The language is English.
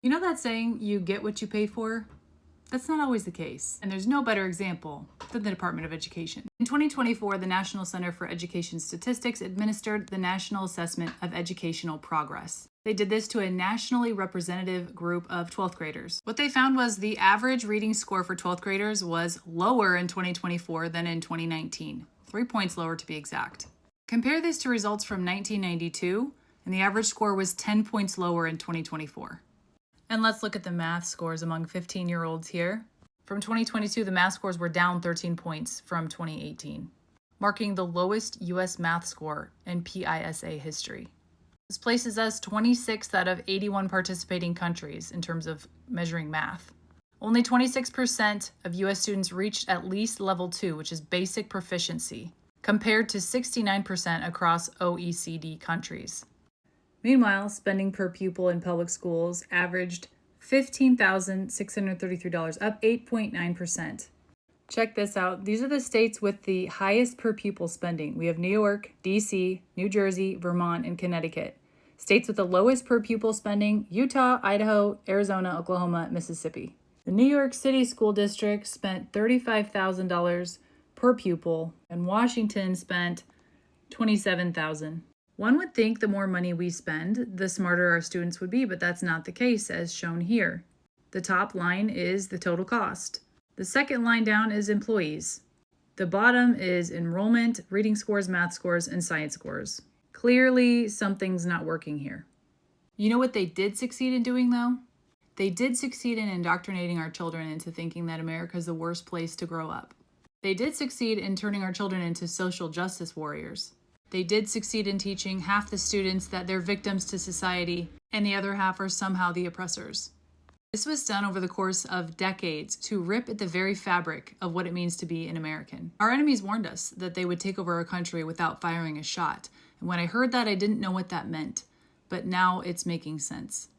You know that saying, you get what you pay for? That's not always the case, and there's no better example than the Department of Education. In 2024, the National Center for Education Statistics administered the National Assessment of Educational Progress. They did this to a nationally representative group of 12th graders. What they found was the average reading score for 12th graders was lower in 2024 than in 2019, 3 points lower to be exact. Compare this to results from 1992, and the average score was 10 points lower in 2024. And let's look at the math scores among 15-year-olds here. From 2022, the math scores were down 13 points from 2018, marking the lowest U.S. math score in PISA history. This places us 26th out of 81 participating countries in terms of measuring math. Only 26% of U.S. students reached at least level 2, which is basic proficiency, compared to 69% across OECD countries. Meanwhile, spending per pupil in public schools averaged $15,633, up 8.9%. Check this out. These are the states with the highest per pupil spending. We have New York, D.C., New Jersey, Vermont, and Connecticut. States with the lowest per pupil spending, Utah, Idaho, Arizona, Oklahoma, Mississippi. The New York City School District spent $35,000 per pupil, and Washington spent $27,000. One would think the more money we spend, the smarter our students would be, but that's not the case, as shown here. The top line is the total cost. The second line down is employees. The bottom is enrollment, reading scores, math scores, and science scores. Clearly, something's not working here. You know what they did succeed in doing, though? They did succeed in indoctrinating our children into thinking that America is the worst place to grow up. They did succeed in turning our children into social justice warriors. They did succeed in teaching half the students that they're victims to society and the other half are somehow the oppressors. This was done over the course of decades to rip at the very fabric of what it means to be an American. Our enemies warned us that they would take over our country without firing a shot. And when I heard that, I didn't know what that meant. But now it's making sense.